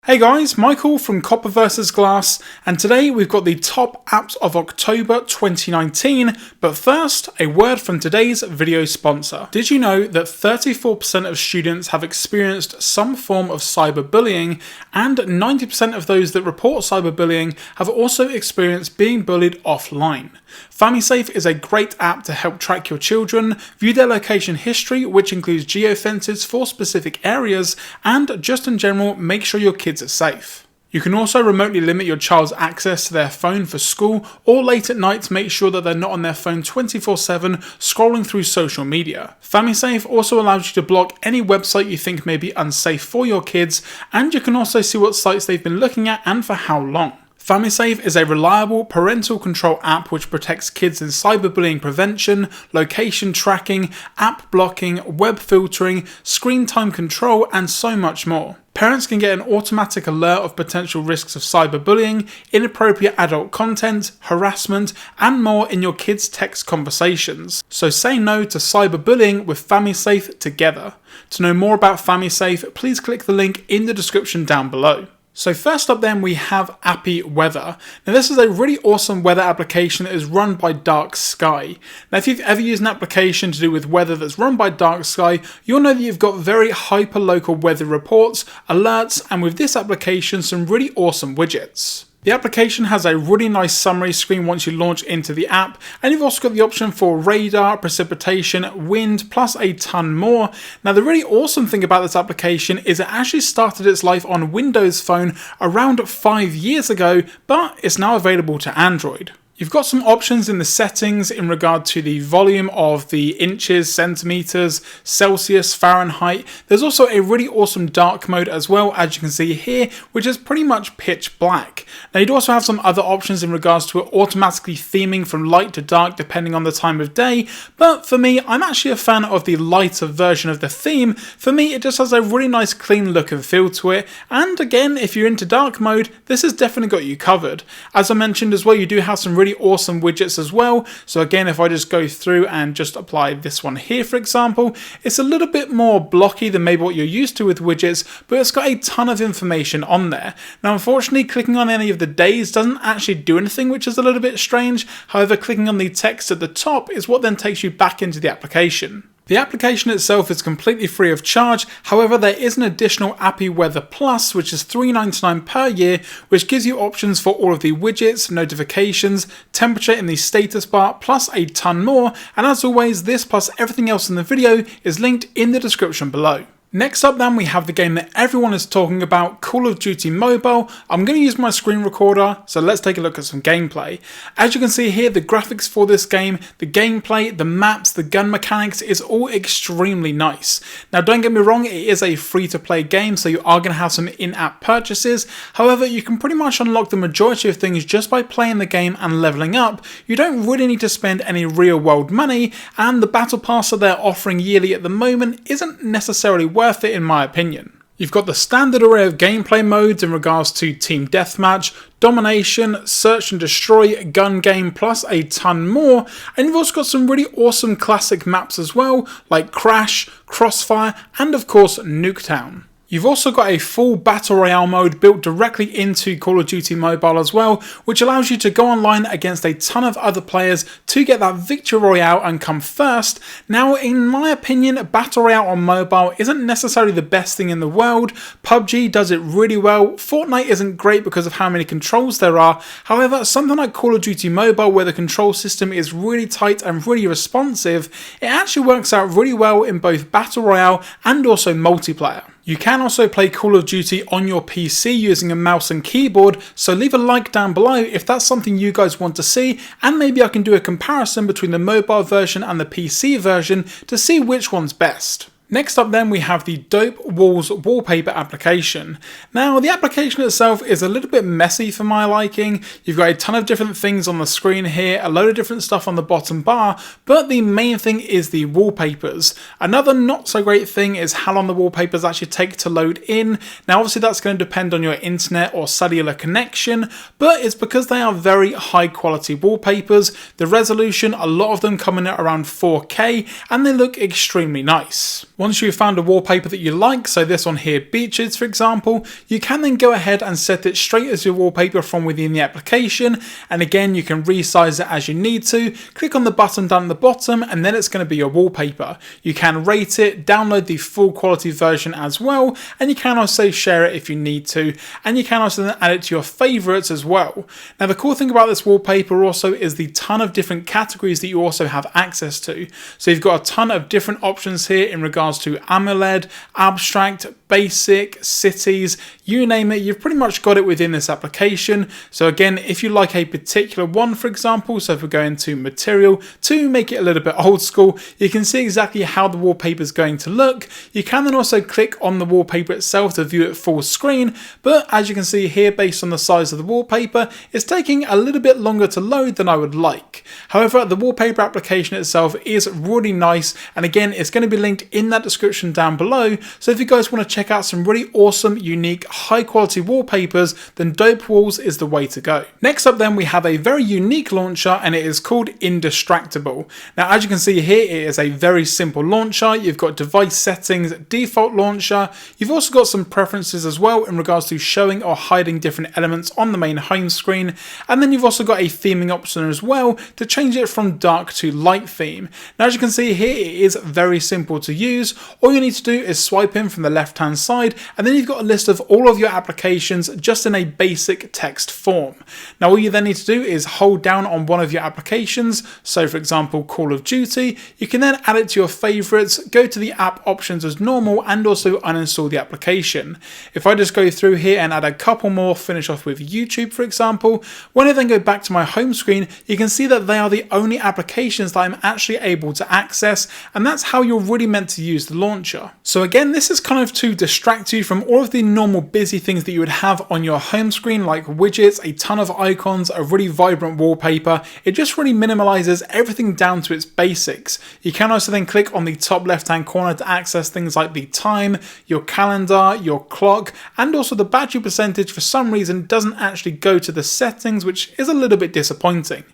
Hey guys, Michael from Copper vs Glass, and today we've got the top apps of October 2019, but first, a word from today's video sponsor. Did you know that 34% of students have experienced some form of cyberbullying, and 90% of those that report cyberbullying have also experienced being bullied offline? FamiSafe is a great app to help track your children, view their location history, which includes geofences for specific areas, and just in general, make sure your kids are safe. You can also remotely limit your child's access to their phone for school or late at night to make sure that they're not on their phone 24/7 scrolling through social media. FamiSafe also allows you to block any website you think may be unsafe for your kids, and you can also see what sites they've been looking at and for how long. FamiSafe is a reliable parental control app which protects kids in cyberbullying prevention, location tracking, app blocking, web filtering, screen time control, and so much more. Parents can get an automatic alert of potential risks of cyberbullying, inappropriate adult content, harassment, and more in your kids' text conversations. So say no to cyberbullying with FamiSafe together. To know more about FamiSafe, please click the link in the description down below. So first up then we have Appy Weather. Now this is a really awesome weather application that is run by Dark Sky. Now if you've ever used an application to do with weather that's run by Dark Sky, you'll know that you've got very hyper-local weather reports, alerts, and with this application some really awesome widgets. The application has a really nice summary screen once you launch into the app, and you've also got the option for radar, precipitation, wind, plus a ton more. Now the really awesome thing about this application is it actually started its life on Windows Phone around 5 years ago, but it's now available to Android. You've got some options in the settings in regard to the volume of the inches, centimeters, Celsius, Fahrenheit. There's also a really awesome dark mode as well, as you can see here, which is pretty much pitch black. Now you'd also have some other options in regards to automatically theming from light to dark depending on the time of day, but for me, I'm actually a fan of the lighter version of the theme. For me, it just has a really nice clean look and feel to it, and again, if you're into dark mode, this has definitely got you covered. As I mentioned as well, you do have some really awesome widgets as well. So again, if I just go through and just apply this one here, for example, it's a little bit more blocky than maybe what you're used to with widgets, but it's got a ton of information on there. Now, unfortunately, clicking on any of the days doesn't actually do anything, which is a little bit strange. However, clicking on the text at the top is what then takes you back into the application. The application itself is completely free of charge, however there is an additional Appy Weather Plus which is $3.99 per year, which gives you options for all of the widgets, notifications, temperature in the status bar, plus a ton more, and as always this plus everything else in the video is linked in the description below. Next up then we have the game that everyone is talking about, Call of Duty Mobile. I'm going to use my screen recorder, so let's take a look at some gameplay. As you can see here, the graphics for this game, the gameplay, the maps, the gun mechanics is all extremely nice. Now don't get me wrong, it is a free-to-play game, so you are going to have some in-app purchases. However, you can pretty much unlock the majority of things just by playing the game and leveling up. You don't really need to spend any real-world money, and the battle pass that they're offering yearly at the moment isn't necessarily worth it in my opinion. You've got the standard array of gameplay modes in regards to team deathmatch, domination, search and destroy, gun game, plus a ton more, and you've also got some really awesome classic maps as well, like Crash, Crossfire, and of course Nuketown. You've also got a full Battle Royale mode built directly into Call of Duty Mobile as well, which allows you to go online against a ton of other players to get that Victory Royale and come first. Now, in my opinion, Battle Royale on mobile isn't necessarily the best thing in the world. PUBG does it really well. Fortnite isn't great because of how many controls there are. However, something like Call of Duty Mobile, where the control system is really tight and really responsive, it actually works out really well in both Battle Royale and also multiplayer. You can also play Call of Duty on your PC using a mouse and keyboard, so leave a like down below if that's something you guys want to see, and maybe I can do a comparison between the mobile version and the PC version to see which one's best. Next up then we have the Dope Walls wallpaper application. Now the application itself is a little bit messy for my liking. You've got a ton of different things on the screen here, a load of different stuff on the bottom bar, but the main thing is the wallpapers. Another not so great thing is how long the wallpapers actually take to load in. Now obviously that's going to depend on your internet or cellular connection, but it's because they are very high quality wallpapers. The resolution, a lot of them come in at around 4K, and they look extremely nice. Once you've found a wallpaper that you like, so this one here, beaches for example, you can then go ahead and set it straight as your wallpaper from within the application, and again you can resize it as you need to. Click on the button down at the bottom and then it's going to be your wallpaper. You can rate it, download the full quality version as well, and you can also share it if you need to, and you can also then add it to your favorites as well. Now the cool thing about this wallpaper also is the ton of different categories that you also have access to. So you've got a ton of different options here in regards to AMOLED, abstract, basic, cities, you name it, you've pretty much got it within this application. So again, if you like a particular one, for example, so if we're going to material to make it a little bit old school, you can see exactly how the wallpaper is going to look. You can then also click on the wallpaper itself to view it full screen, but as you can see here, based on the size of the wallpaper, it's taking a little bit longer to load than I would like. However, the wallpaper application itself is really nice, and again, it's going to be linked in that description down below. So if you guys want to check out some really awesome, unique, high quality wallpapers, then Dope Walls is the way to go. Next up then we have a very unique launcher, and it is called Indestructible. Now as you can see here, it is a very simple launcher. You've got device settings, default launcher. You've also got some preferences as well in regards to showing or hiding different elements on the main home screen. And then you've also got a theming option as well to change it from dark to light theme. Now as you can see here, it is very simple to use. All you need to do is swipe in from the left hand side, and then you've got a list of all of your applications just in a basic text form. Now all you then need to do is hold down on one of your applications, so for example Call of Duty. You can then add it to your favorites, go to the app options as normal, and also uninstall the application. If I just go through here and add a couple more, finish off with YouTube for example, when I then go back to my home screen, you can see that they are the only applications that I'm actually able to access, and that's how you're really meant to use the launcher. So again, this is kind of to distract you from all of the normal busy things that you would have on your home screen, like widgets, a ton of icons, a really vibrant wallpaper. It just really minimalizes everything down to its basics. You can also then click on the top left hand corner to access things like the time, your calendar, your clock, and also the battery percentage for some reason doesn't actually go to the settings, which is a little bit disappointing.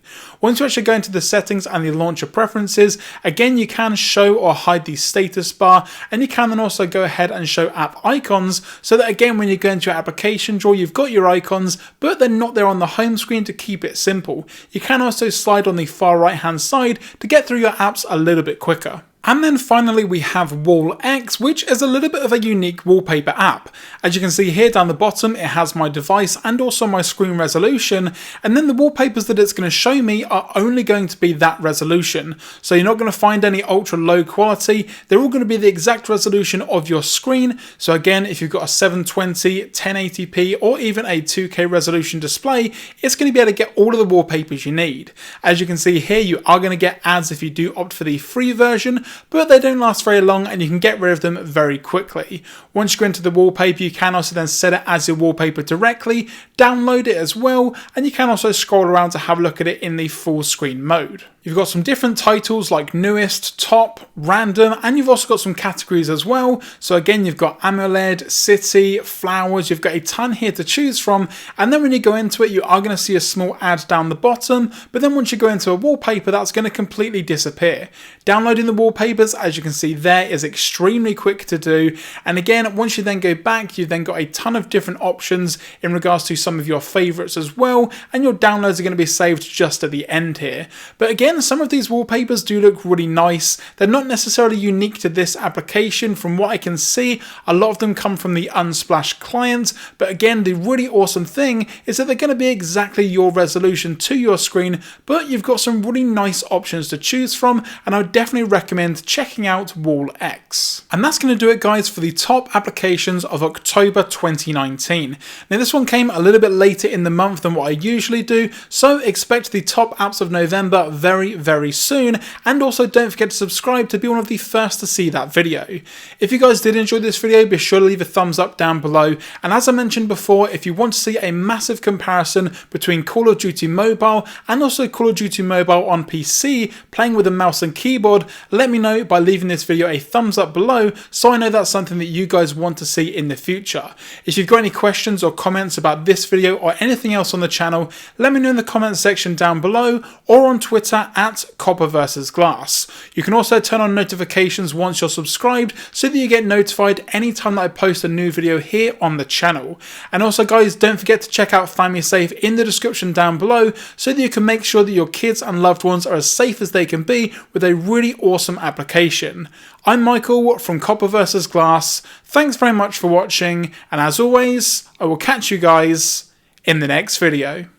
Once you actually go into the settings and the launcher preferences, again you can show or hide the status bar, and you can then also go ahead and show app icons, so that again when you go into your application drawer, you've got your icons, but they're not there on the home screen to keep it simple. You can also slide on the far right hand side to get through your apps a little bit quicker. And then finally we have WallX, which is a little bit of a unique wallpaper app. As you can see here down the bottom, it has my device and also my screen resolution, and then the wallpapers that it's going to show me are only going to be that resolution. So you're not going to find any ultra low quality, they're all going to be the exact resolution of your screen. So again, if you've got a 720, 1080p or even a 2K resolution display, it's going to be able to get all of the wallpapers you need. As you can see here, you are going to get ads if you do opt for the free version, but they don't last very long and you can get rid of them very quickly. Once you go into the wallpaper, you can also then set it as your wallpaper directly, download it as well, and you can also scroll around to have a look at it in the full screen mode. You've got some different titles like newest, top, random, and you've also got some categories as well. So again, you've got AMOLED, city, flowers, you've got a ton here to choose from. And then when you go into it, you are going to see a small ad down the bottom, but then once you go into a wallpaper, that's going to completely disappear. Downloading the wallpapers, as you can see there, is extremely quick to do. And again, once you then go back, you've then got a ton of different options in regards to some of your favorites as well. And your downloads are going to be saved just at the end here. But again, some of these wallpapers do look really nice. They're not necessarily unique to this application. From what I can see, a lot of them come from the Unsplash client. But again, the really awesome thing is that they're going to be exactly your resolution to your screen, but you've got some really nice options to choose from, and I would definitely recommend checking out WallX. And that's going to do it, guys, for the top applications of October 2019. Now this one came a little bit later in the month than what I usually do, so expect the top apps of November very soon, and also don't forget to subscribe to be one of the first to see that video. If you guys did enjoy this video, be sure to leave a thumbs up down below, and as I mentioned before, if you want to see a massive comparison between Call of Duty Mobile and also Call of Duty Mobile on PC playing with a mouse and keyboard, let me know by leaving this video a thumbs up below so I know that's something that you guys want to see in the future. If you've got any questions or comments about this video or anything else on the channel, let me know in the comments section down below or on Twitter Twitter at Copper vs Glass. You can also turn on notifications once you're subscribed so that you get notified anytime that I post a new video here on the channel. And also guys, don't forget to check out FamiSafe in the description down below so that you can make sure that your kids and loved ones are as safe as they can be with a really awesome application. I'm Michael from Copper vs Glass. Thanks very much for watching, and as always, I will catch you guys in the next video.